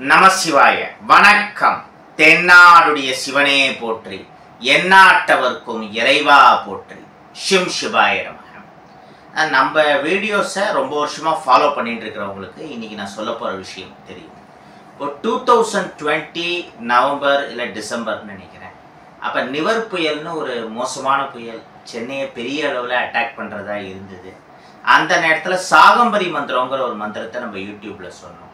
நமசிவாய வணக்கம். தென்னாடுடைய சிவனே போற்றி, எந்நாட்டவர்க்கும் இறைவா போற்றி. ஷிம் சிவாய நமக. நம்ம வீடியோஸை ரொம்ப வருஷமாக ஃபாலோ பண்ணிட்டு இருக்கிறவங்களுக்கு இன்றைக்கி நான் சொல்ல போகிற விஷயம் தெரியும். இப்போ 2020 நவம்பர் இல்லை டிசம்பர்னு நினைக்கிறேன். அப்போ நிவர் புயல்னு ஒரு மோசமான புயல் சென்னையை பெரிய அளவில் அட்டாக் பண்ணுறதா இருந்தது. அந்த நேரத்தில் சாகம்பரி மந்திரங்கிற ஒரு மந்திரத்தை நம்ம யூடியூப்பில் சொன்னோம்.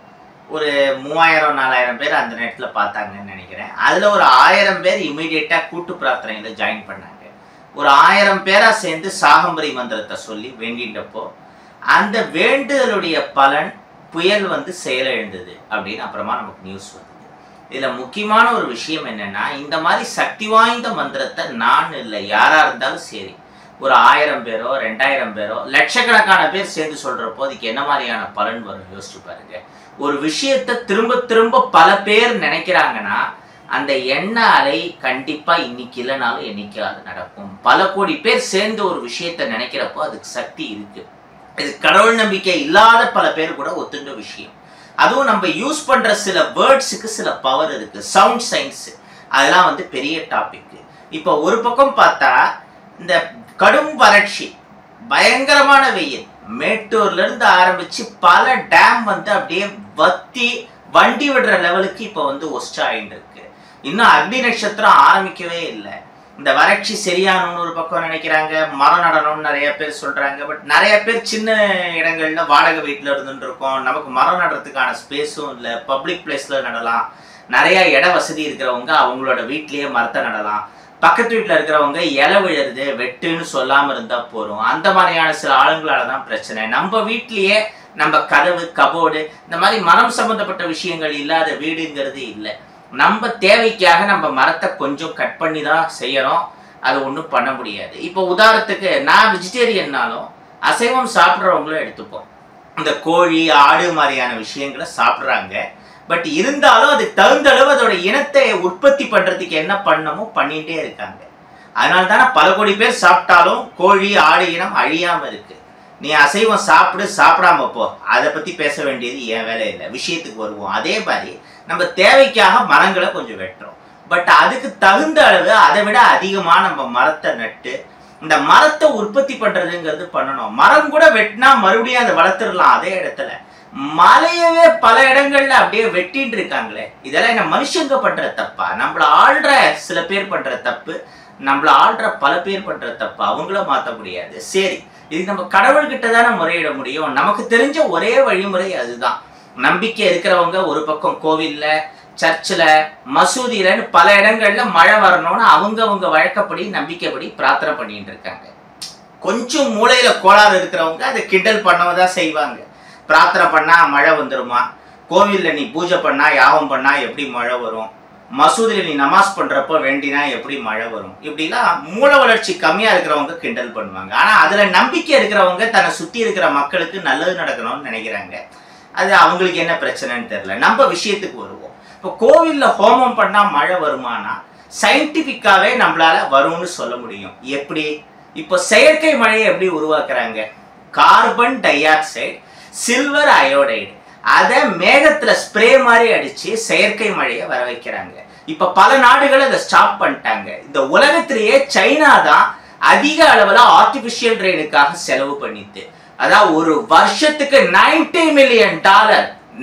ஒரு 3000-4000 பேர் அந்த நேரத்தில் பார்த்தாங்கன்னு நினைக்கிறேன். அதில் ஒரு 1000 பேர் இமீடியட்டாக கூட்டு பிரார்த்தனையில் ஜாயின் பண்ணாங்க. ஒரு 1000 பேராக சேர்ந்து சாகம்பரி மந்திரத்தை சொல்லி வேண்டின்றப்போ அந்த வேண்டுதலுடைய பலன் புயல் செயலிழந்தது அப்படின்னு அப்புறமா நமக்கு நியூஸ் வந்தது. இதில் முக்கியமான ஒரு விஷயம் என்னென்னா, இந்த மாதிரி சக்தி வாய்ந்த மந்திரத்தை நான் இல்லை யாராக இருந்தாலும் சரி, ஒரு 1000 பேரோ 2000 பேரோ லட்சக்கணக்கான பேர் சேர்ந்து சொல்கிறப்போ அதுக்கு என்ன மாதிரியான பலன் வரும் யோசிச்சு பாருங்க. ஒரு விஷயத்தை திரும்ப திரும்ப பல பேர் நினைக்கிறாங்கன்னா அந்த எண்ண அலை கண்டிப்பாக இன்னைக்கு இல்லைனாலும் என்னைக்காவது நடக்கும். பல கோடி பேர் சேர்ந்து ஒரு விஷயத்தை நினைக்கிறப்போ அதுக்கு சக்தி இருக்கு. இது கடவுள் நம்பிக்கை இல்லாத பல பேர் கூட ஒத்துண்ட விஷயம். அதுவும் நம்ம யூஸ் பண்ற சில வேர்ட்ஸுக்கு சில பவர் இருக்கு. சவுண்ட் சயின்ஸ் அதெல்லாம் பெரிய டாபிக். இப்போ ஒரு பக்கம் பார்த்தா இந்த கடும் வறட்சி, பயங்கரமான வெயில், மேட்டூர்ல இருந்து ஆரம்பிச்சு பல டேம் அப்படியே வத்தி வண்டி விடுற லெவலுக்கு இப்போ ஒஸ்ட் ஆகிட்டு இருக்கு. இன்னும் அக்னி நட்சத்திரம் ஆரம்பிக்கவே இல்லை. இந்த வறட்சி சரியானு ஒரு பக்கம் நினைக்கிறாங்க, மரம் நடணும்னு நிறைய பேர் சொல்றாங்க. பட் நிறைய பேர் சின்ன இடங்கள்ல வாடகை வீட்டில் இருந்துட்டு இருக்கோம். நமக்கு மரம் நடுறதுக்கான ஸ்பேஸும் இல்லை. பப்ளிக் பிளேஸ்ல நடலாம். நிறைய இட வசதி இருக்கிறவங்க அவங்களோட வீட்லயே மரத்தை நடலாம். பக்கத்து வீட்டில் இருக்கிறவங்க இலை விழுறது வெட்டுன்னு சொல்லாமல் இருந்தால் போகிறோம். அந்த மாதிரியான சில ஆளுங்களால தான் பிரச்சனை. நம்ம வீட்லேயே நம்ம கதவு கபோர்டு இந்த மாதிரி மரம் சம்மந்தப்பட்ட விஷயங்கள் இல்லாத வீடுங்கிறது இல்லை. நம்ம தேவைக்காக நம்ம மரத்தை கொஞ்சம் கட் பண்ணி தான் செய்யறோம். அது ஒன்றும் பண்ண முடியாது. இப்போ உதாரணத்துக்கு நான் வெஜிடேரியன்னாலும் அசைவம் சாப்பிட்றவங்களும் எடுத்துப்போம். இந்த கோழி ஆடு மாதிரியான விஷயங்களை சாப்பிட்றாங்க. பட் இருந்தாலும் அதுக்கு தகுந்த அளவு அதோட இனத்தை உற்பத்தி பண்றதுக்கு என்ன பண்ணமோ பண்ணிட்டே இருக்காங்க. அதனால தானே பல கோடி பேர் சாப்பிட்டாலும் கோழி ஆடு இனம் அழியாம இருக்கு. நீ அசைவம் சாப்பிடு, சாப்பிடாம போ, அதை பத்தி பேச வேண்டியது என் வேலை இல்லை. விஷயத்துக்கு வருவோம். அதே மாதிரி நம்ம தேவைக்காக மரங்களை கொஞ்சம் வெட்டுறோம். பட் அதுக்கு தகுந்த அளவு அதை விட அதிகமாக நம்ம மரத்தை நட்டு இந்த மரத்தை உற்பத்தி பண்றதுங்கிறது பண்ணணும். மரம் கூட வெட்டினா மறுபடியும் அதை வளர்த்துடலாம். அதே இடத்துல மலையவே பல இடங்கள்ல அப்படியே வெட்டிட்டு இருக்காங்களே. இதெல்லாம் என்ன மனுஷங்க பண்ற தப்பா? நம்மள ஆள்ற சில பேர் பண்ற தப்பு, நம்மள ஆள்ற பல பேர் பண்ற தப்பு. அவங்கள மாற்ற முடியாது. சரி, இதுக்கு நம்ம கடவுள்கிட்ட தானே முறையிட முடியும். நமக்கு தெரிஞ்ச ஒரே வழிமுறை அதுதான். நம்பிக்கை இருக்கிறவங்க ஒரு பக்கம் கோவில்ல, சர்ச்சில், மசூதியிலன்னு பல இடங்கள்ல மழை வரணும்னு அவங்க வழக்கப்படி நம்பிக்கைப்படி பிரார்த்தனை பண்ணிட்டு இருக்காங்க. கொஞ்சம் மூளையில கோளாறு இருக்கிறவங்க அதை கிண்டல் பண்ணவதான் செய்வாங்க. பிரார்த்தனை பண்ணா மழை வந்துருமா? கோவிலில் நீ பூஜை பண்ணா யாகம் பண்ணா எப்படி மழை வரும்? மசூதியில் நீ நமாஸ் பண்றப்போ வேண்டினா எப்படி மழை வரும்? இப்படிலாம் மூல வளர்ச்சி கம்மியா இருக்கிறவங்க கிண்டல் பண்ணுவாங்க. ஆனா அதுல நம்பிக்கை இருக்கிறவங்க தன்னை சுத்தி இருக்கிற மக்களுக்கு நல்லது நடக்கணும்னு நினைக்கிறாங்க. அது அவங்களுக்கு என்ன பிரச்சனைன்னு தெரியல. நம்ம விஷயத்துக்கு வருவோம். இப்போ கோவில்ல ஹோமம் பண்ணா மழை வருமானா சயின்டிபிக்காவே நம்மளால வரும்னு சொல்ல முடியும். எப்படி? இப்போ செயற்கை மழையை எப்படி உருவாக்குறாங்க? Carbon di oxide, silver iodide, அதை மேகத்துல ஸ்ப்ரே மாதிரி அடிச்சு செயற்கை மழையை வர வைக்கிறாங்க. இப்ப பல நாடுகள் அதை ஸ்டாப் பண்ணிட்டாங்க. இந்த உலகத்திலேயே சைனா தான் அதிக அளவுல ஆர்டிபிஷியல் ரெயினுக்காக செலவு பண்ணிட்டு, அதாவது ஒரு வருஷத்துக்கு $90 மில்லியன்,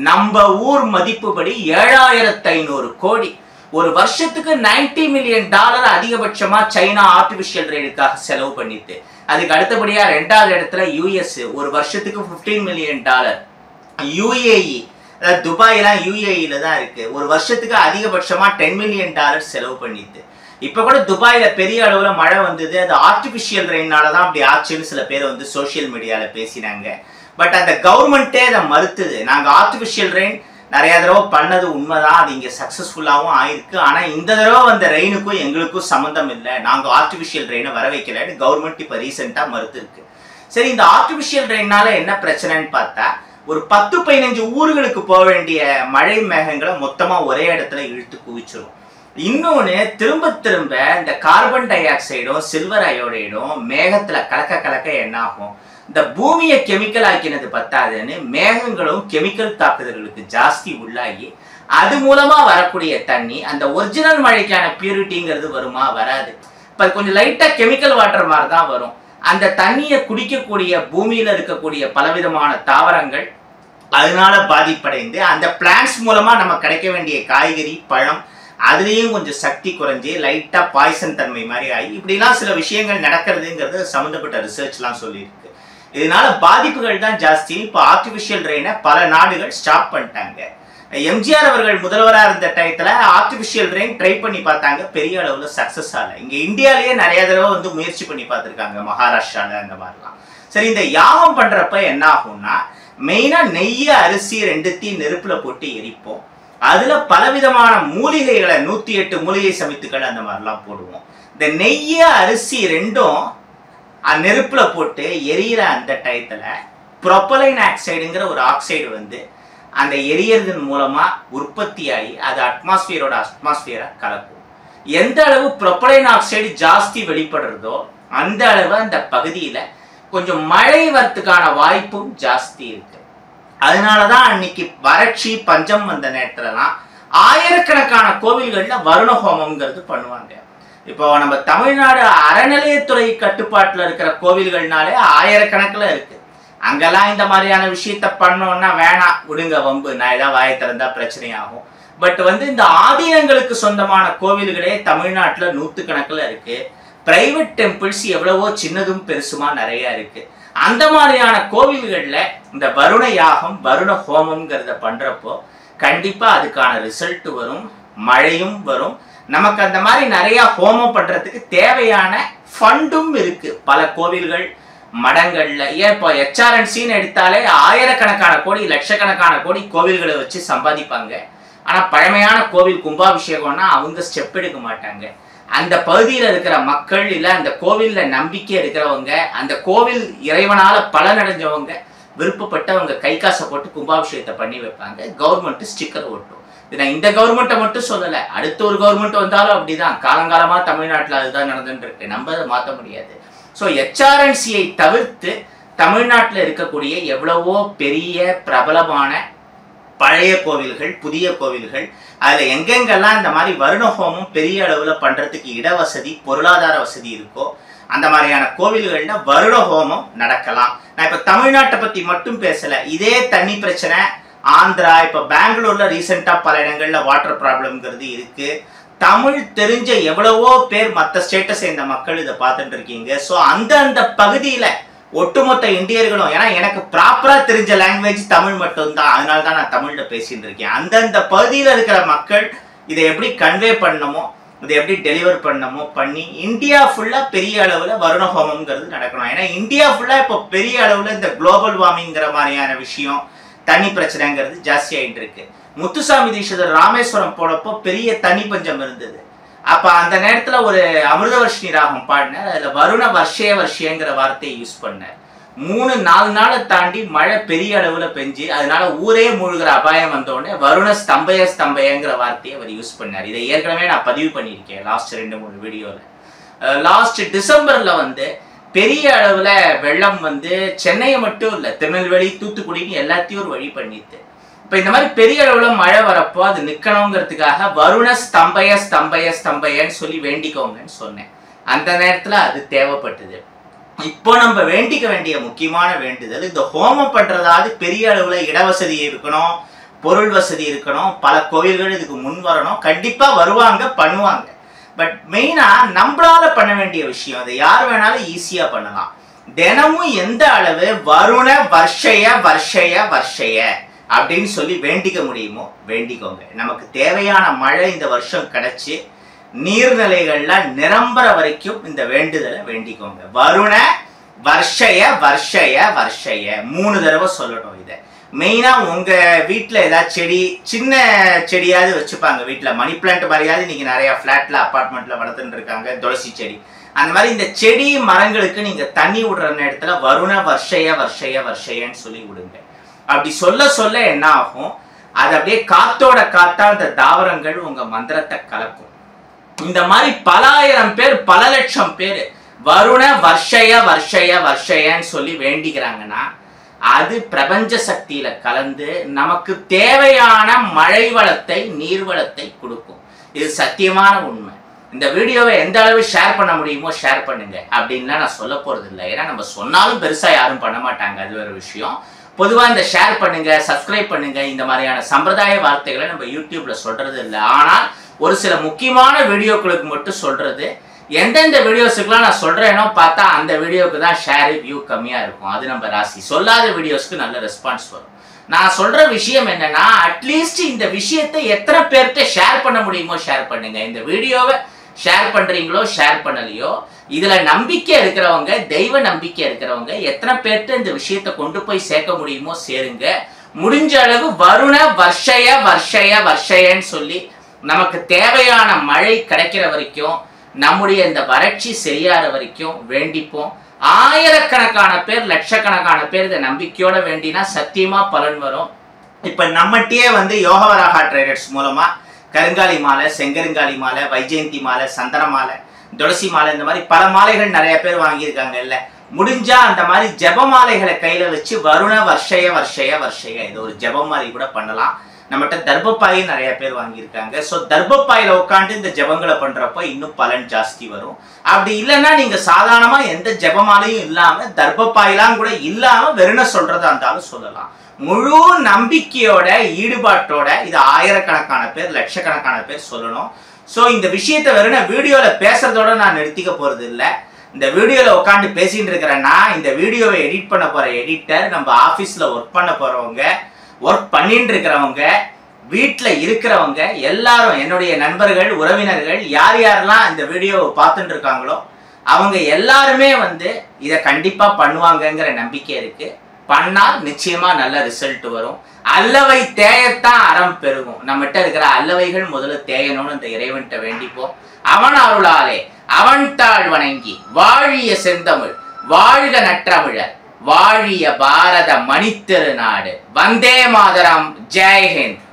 நம்ம ஊர் மதிப்புப்படி 7500 கோடி. ஒரு வருஷத்துக்கு $90 மில்லியன் அதிகபட்சமா சைனா ஆர்டிபிஷியல் ரெயினுக்காக செலவு பண்ணிட்டு, அதுக்கு அடுத்தபடியா 2வது இடத்துல யுஎஸ் ஒரு வருஷத்துக்கு $15 மில்லியன். யுஏஇ, துபாய்லாம் யுஏஇல தான் இருக்கு, ஒரு வருஷத்துக்கு அதிகபட்சமா $10 மில்லியன் செலவு பண்ணிட்டு. இப்ப கூட துபாயில பெரிய அளவுல மழை வந்தது. அது ஆர்டிபிஷியல் ரெயினாலதான் அப்படி ஆச்சுன்னு சில பேர் சோசியல் மீடியால பேசினாங்க. பட் அந்த கவர்மெண்டே அதை மறுத்தது. நாங்க ஆர்டிபிஷியல் ரெயின் நிறைய தடவை பண்ணது உண்மைதான், அது இங்கே சக்ஸஸ்ஃபுல்லாகவும் ஆயிருக்கு. ஆனால் இந்த தடவை வந்த ரெயினுக்கும் எங்களுக்கும் சம்மந்தம் இல்லை, நாங்கள் ஆர்டிஃபிஷியல் ரெயினை வர வைக்கலன்னு கவர்மெண்ட் இப்போ ரீசெண்டாக மறுத்துருக்கு. சரி, இந்த ஆர்டிஃபிஷியல் ரெயினால என்ன பிரச்சனைன்னு பார்த்தா, ஒரு 10-15 ஊர்களுக்கு போக வேண்டிய மழை மேகங்களை மொத்தமாக ஒரே இடத்துல இழுத்து குவிச்சிடும். இன்னொன்று, திரும்ப திரும்ப இந்த கார்பன் டை ஆக்சைடும் சில்வர் அயோடைடும் மேகத்தில் கலக்க கலக்க என்ன ஆகும்? இந்த பூமியை கெமிக்கல் ஆக்கினது பத்தாதுன்னு மேகங்களும் கெமிக்கல் தாக்குதல்களுக்கு ஜாஸ்தி உள்ளாகி அது மூலமா வரக்கூடிய தண்ணி அந்த ஒரிஜினல் மழைக்கான பியூரிட்டிங்கிறது வருமா? வராது. இப்ப கொஞ்சம் லைட்டா கெமிக்கல் வாட்டர் மாதிரி தான் வரும். அந்த தண்ணியை குடிக்கக்கூடிய பூமியில இருக்கக்கூடிய பலவிதமான தாவரங்கள் அதனால பாதிப்படைந்து அந்த பிளான்ட்ஸ் மூலமா நம்ம கிடைக்க வேண்டிய காய்கறி பழம் அதுலேயும் கொஞ்சம் சக்தி குறைஞ்சி லைட்டா பாய்சன் தன்மை மாதிரி ஆகி இப்படிலாம் சில விஷயங்கள் நடக்கிறதுங்கிறது சம்மந்தப்பட்ட ரிசர்ச்லாம் சொல்லியிருக்கு. இதனால பாதிப்புகள் தான் ஜாஸ்தி. இப்போ ஆர்டிஃபிஷியல் ரெயினை பல நாடுகள் ஸ்டாப் பண்ணிட்டாங்க. எம்ஜிஆர் அவர்கள் முதல்வராக இருந்த டயத்தில் ஆர்டிஃபிஷியல் ரெயின் ட்ரை பண்ணி பார்த்தாங்க, பெரிய அளவில் சக்ஸஸ் ஆகலை. இங்கே இந்தியாவிலேயே நிறைய தடவை வந்து முயற்சி பண்ணி பார்த்துருக்காங்க, மகாராஷ்டிராவில் அந்த மாதிரிலாம். சரி, இந்த யாகம் பண்ணுறப்ப என்ன ஆகும்னா மெயினாக நெய்ய அரிசி ரெண்டுத்தையும் நெருப்பில் போட்டு எரிப்போம். அதில் பலவிதமான மூலிகைகளை 108 மூலிகை சமைத்துக்கள் அந்த மாதிரிலாம் போடுவோம். இந்த நெய்ய அரிசி ரெண்டும் நெருப்பில் போட்டு எரியிற அந்த டயத்தில் ப்ரொப்பலைன் ஆக்சைடுங்கிற ஒரு ஆக்சைடு வந்து அந்த எரியறதன் மூலமா உற்பத்தி ஆகி அது அட்மாஸ்பியரை கலக்கும். எந்த அளவு ப்ரொப்பலைன் ஆக்சைடு ஜாஸ்தி வெளிப்படுறதோ அந்த அளவு அந்த பகுதியில கொஞ்சம் மழை வரத்துக்கான வாய்ப்பும் ஜாஸ்தி இருக்கு. அதனாலதான் அன்னைக்கு வறட்சி பஞ்சம் வந்த நேரத்துலலாம் ஆயிரக்கணக்கான கோவில்கள்ல வருண ஹோமம்ங்கிறது பண்ணுவாங்க. இப்போ நம்ம தமிழ்நாடு அறநிலையத்துறை கட்டுப்பாட்டுல இருக்கிற கோவில்கள்னாலே ஆயிரக்கணக்கில் இருக்கு. அங்கெல்லாம் இந்த மாதிரியான விஷயத்த பண்ணோம்னா வேணாம் விடுங்க, வம்பு, நான் ஏதாவது வாயை திறந்தா பிரச்சனை ஆகும். பட் வந்து இந்த ஆதீனங்களுக்கு சொந்தமான கோவில்களே தமிழ்நாட்டில் 100கணக்கில் இருக்கு. பிரைவேட் டெம்பிள்ஸ் எவ்வளவோ சின்னதும் பெருசுமா நிறைய இருக்கு. அந்த மாதிரியான கோவில்களில் இந்த வருண யாகம் வருண ஹோமம்ங்கிறத பண்றப்போ கண்டிப்பா அதுக்கான ரிசல்ட் வரும், மழையும் வரும். நமக்கு அந்த மாதிரி நிறைய ஹோமம் பண்றதுக்கு தேவையான ஃபண்டும் இருக்கு. பல கோவில்கள் மடங்கள்ல ஏன் இப்போ HRNCன்னு எடுத்தாலே ஆயிரக்கணக்கான கோடி லட்சக்கணக்கான கோடி கோவில்களை வச்சு சம்பாதிப்பாங்க. ஆனா பழமையான கோவில் கும்பாபிஷேகம்னா அவங்க ஸ்டெப் எடுக்க மாட்டாங்க. அந்த பகுதியில் இருக்கிற மக்கள் இல்ல அந்த கோவில்ல நம்பிக்கை இருக்கிறவங்க, அந்த கோவில் இறைவனால பலனடைஞ்சவங்க, விருப்பப்பட்டவங்க கை காசை போட்டு கும்பாபிஷேகத்தை பண்ணி வைப்பாங்க. கவர்மெண்ட் ஸ்டிக்கர் ஓட்டும். இது நான் இந்த கவர்மெண்ட்டை மட்டும் சொல்லலை, அடுத்த ஒரு கவர்மெண்ட் வந்தாலும் அப்படிதான். காலங்காலமா தமிழ்நாட்டில் அதுதான் நடந்துட்டு இருக்கு. நம்ம அதை மாற்ற முடியாது. ஸோ HRNCயை தவிர்த்து தமிழ்நாட்டில் இருக்கக்கூடிய எவ்வளவோ பெரிய பிரபலமான பழைய கோவில்கள், புதிய கோவில்கள், அதில் எங்கெங்கெல்லாம் இந்த மாதிரி வருண ஹோமம் பெரிய அளவில் பண்ணுறதுக்கு இடவசதி பொருளாதார வசதி இருக்கோ அந்த மாதிரியான கோவில்களில் வருண ஹோமம் நடக்கலாம். நான் இப்போ தமிழ்நாட்டை பற்றி மட்டும் பேசலை. இதே தண்ணி பிரச்சனை ஆந்திரா, இப்போ பெங்களூரில் ரீசெண்டாக பல இடங்களில் வாட்டர் ப்ராப்ளம்ங்கிறது இருக்குது. தமிழ் தெரிஞ்ச எவ்வளவோ பேர் மற்ற ஸ்டேட்டை சேர்ந்த மக்கள் இதை பார்த்துட்டு இருக்கீங்க. ஸோ அந்த பகுதியில் ஒட்டுமொத்த இந்தியர்களும், ஏன்னா எனக்கு ப்ராப்பராக தெரிஞ்ச லாங்குவேஜ் தமிழ் மட்டும்தான், அதனால தான் நான் தமிழில் பேசிட்டு இருக்கேன். அந்தந்த பகுதியில் இருக்கிற மக்கள் இதை எப்படி கன்வே பண்ணணுமோ, இதை எப்படி டெலிவர் பண்ணணுமோ பண்ணி இந்தியா ஃபுல்லாக பெரிய அளவில் வருண ஹோமம்ங்கிறது நடக்கணும். ஏன்னா இந்தியா ஃபுல்லாக இப்போ பெரிய அளவில் இந்த குளோபல் வார்மிங்கிற மாதிரியான விஷயம், தண்ணி பிரச்சனைங்கிறது ஜாஸ்தி ஆகிட்டு இருக்கு. முத்துசாமி தீட்சிதர் ராமேஸ்வரம் போனப்போ பெரிய தண்ணி பஞ்சம் இருந்தது. அப்போ அந்த நேரத்தில் ஒரு அமிர்தவர்ஷினி ராகம் பாடினார். அதில் வருண வருஷேங்கிற வார்த்தையை யூஸ் பண்ணார். 3-4 நாளை தாண்டி மழை பெரிய அளவில் பெஞ்சு அதனால ஊரே மூழ்கிற அபாயம் வந்தோடனே வருண ஸ்தம்பயங்கிற வார்த்தையை அவர் யூஸ் பண்ணார். இதை ஏற்கனவே நான் பதிவு பண்ணியிருக்கேன் லாஸ்ட் 2-3 வீடியோவில். லாஸ்ட் டிசம்பரில் வந்து பெரிய அளவில் வெள்ளம் வந்து சென்னையை மட்டும் இல்லை, திருநெல்வேலி தூத்துக்குடின்னு எல்லாத்தையும் ஒரு வழி பண்ணிட்டு, இப்போ இந்த மாதிரி பெரிய அளவில் மழை வரப்போ அது நிற்கணுங்கிறதுக்காக வருண ஸ்தம்பயன்னு சொல்லி வேண்டிக்கோங்கன்னு சொன்னேன். அந்த நேரத்தில் அது தேவைப்பட்டது. இப்போ நம்ம வேண்டிக்க வேண்டிய முக்கியமான வேண்டுதல், இந்த ஹோமம் பண்ணுறதாவது பெரிய அளவில் இடவசதி இருக்கணும், பொருள் வசதி இருக்கணும். பல கோவில்கள் இதுக்கு முன் வரணும். கண்டிப்பாக வருவாங்க, பண்ணுவாங்க. பட் மெயினாக நம்மளால பண்ண வேண்டிய விஷயம், அதை யார் வேணாலும் ஈஸியாக பண்ணலாம். தினமும் எந்த அளவு வருண வர்ஷய அப்படின்னு சொல்லி வேண்டிக்க முடியுமோ வேண்டிக்கோங்க. நமக்கு தேவையான மழை இந்த வருஷம் கிடைச்சி நீர்நிலைகள்லாம் நிரம்புற வரைக்கும் இந்த வேண்டுதலை வேண்டிக்கோங்க. வருண வர்ஷய 3 தடவை சொல்லணும். இதை மெயினாக உங்கள் வீட்டில் ஏதாவது செடி, சின்ன செடியாவது வச்சுப்பாங்க வீட்டில். மணி பிளான்ட் மாதிரியாவது நீங்கள் நிறையா ஃப்ளாட்டில் அப்பார்ட்மெண்ட்டில் வளர்த்துட்டு இருக்காங்க, துளசி செடி. அந்த மாதிரி இந்த செடி மரங்களுக்கு நீங்கள் தண்ணி விடுற நேரத்தில் வருண வர்ஷயன்னு சொல்லி விடுங்க. அப்படி சொல்ல என்ன ஆகும், அது அப்படியே காத்தோட காத்தா அந்த தாவரங்கள் உங்கள் மந்திரத்தை கலக்கும். இந்த மாதிரி பல ஆயிரம் பேர், பல லட்சம் பேர் வருண வர்ஷய வர்ஷய வர்ஷயன்னு சொல்லி வேண்டிக்கிறாங்கன்னா அது பிரபஞ்ச சக்தியில கலந்து நமக்கு தேவையான மழை வளத்தை நீர்வளத்தை கொடுக்கும். இது சத்தியமான உண்மை. இந்த வீடியோவை எந்த அளவு ஷேர் பண்ண முடியுமோ ஷேர் பண்ணுங்க அப்படின்லாம் நான் சொல்ல போறது இல்லை. ஏன்னா நம்ம சொன்னாலும் பெருசா யாரும் பண்ண மாட்டாங்க, அது ஒரு விஷயம். பொதுவாக இந்த ஷேர் பண்ணுங்க, சப்ஸ்கிரைப் பண்ணுங்க, இந்த மாதிரியான சம்பிரதாய வார்த்தைகளை நம்ம யூடியூப்ல சொல்றது இல்லை. ஆனால் ஒரு சில முக்கியமான வீடியோக்களுக்கு மட்டும் சொல்றது. எந்தெந்த வீடியோஸுக்குலாம் நான் சொல்றேனோ பார்த்தா அந்த வீடியோக்கு தான் ஷேர் வியூ கம்மியா இருக்கும். அது நம்ம ராசி. சொல்லாத வீடியோஸ்க்கு நல்ல ரெஸ்பான்ஸ் வரும். நான் சொல்ற விஷயம் என்னன்னா, அட்லீஸ்ட் இந்த விஷயத்தை எத்தனை பேர்கிட்ட ஷேர் பண்ண முடியுமோ ஷேர் பண்ணுங்க. இந்த வீடியோவை ஷேர் பண்றீங்களோ ஷேர் பண்ணலையோ, இதுல நம்பிக்கை இருக்கிறவங்க, தெய்வ நம்பிக்கை இருக்கிறவங்க எத்தனை பேர்கிட்ட இந்த விஷயத்தை கொண்டு போய் சேர்க்க முடியுமோ சேருங்க. முடிஞ்ச அளவு வருண வர்ஷய வர்ஷய வர்ஷயன்னு சொல்லி நமக்கு தேவையான மழை கிடைக்கிற வரைக்கும், நம்முடைய இந்த வறட்சி சரியாகிற வரைக்கும் வேண்டிப்போம். ஆயிரக்கணக்கான பேர், லட்சக்கணக்கான பேர் இதை நம்பிக்கையோட வேண்டினா சத்தியமா பலன் வரும். இப்ப நம்மகிட்டயே யோகவராகா ட்ரேடர்ஸ் மூலமா கருங்காலி மாலை, செங்கருங்காலி மாலை, வைஜெயந்தி மாலை, சந்தன மாலை, துளசி மாலை, இந்த மாதிரி பல மாலைகள் நிறைய பேர் வாங்கியிருக்காங்க. இல்ல முடிஞ்சா அந்த மாதிரி ஜப மாலைகளை கையில வச்சு வருண வர்ஷய வர்ஷய வர்ஷய இது ஒரு ஜப மாலை கூட பண்ணலாம். நம்மகிட்ட தர்பப்பாயும் நிறைய பேர் வாங்கியிருக்காங்க. ஸோ தர்பப்பாயில உட்காந்து இந்த ஜபங்களை பண்றப்போ இன்னும் பலன் ஜாஸ்தி வரும். அப்படி இல்லைன்னா நீங்க சாதாரணமா எந்த ஜபமாலையும் இல்லாம, தர்பப்பாயெல்லாம் கூட இல்லாம வெறுன சொல்றதா இருந்தாலும் சொல்லலாம். முழு நம்பிக்கையோட ஈடுபாட்டோட இது ஆயிரக்கணக்கான பேர், லட்சக்கணக்கான பேர் சொல்லணும். ஸோ இந்த விஷயத்த வெறுன வீடியோல பேசுறதோட நான் நிறுத்திக்க போறது இல்லை. இந்த வீடியோல உட்காந்து பேசிட்டு இருக்கிறேன்னா, இந்த வீடியோவை எடிட் பண்ண போற எடிட்டர், நம்ம ஆபீஸ்ல ஒர்க் பண்ண போறவங்க, ஒர்க் பண்ணிட்டு இருக்கிறவங்க, வீட்டில் இருக்கிறவங்க எல்லாரும், என்னுடைய நண்பர்கள், உறவினர்கள், யார் யாரெல்லாம் இந்த வீடியோவை பார்த்துட்டு இருக்காங்களோ அவங்க எல்லாருமே இதை கண்டிப்பா பண்ணுவாங்கங்கிற நம்பிக்கை இருக்கு. பண்ணால் நிச்சயமா நல்ல ரிசல்ட் வரும். அல்லவை தேயத்தான் அறம் பெருகும். நம்மகிட்ட இருக்கிற அல்லவைகள் முதல்ல தேயணும்னு இந்த இறைவன்கிட்ட வேண்டிப்போம். அவன் அருளாலே அவன் தாழ் வணங்கி வாழிய செந்தமிழ் வாழ்க நற்றமிழர் வாழிய பாரத மணித்திருநாடு. வந்தே மாதரம். ஜெய் ஹிந்த்.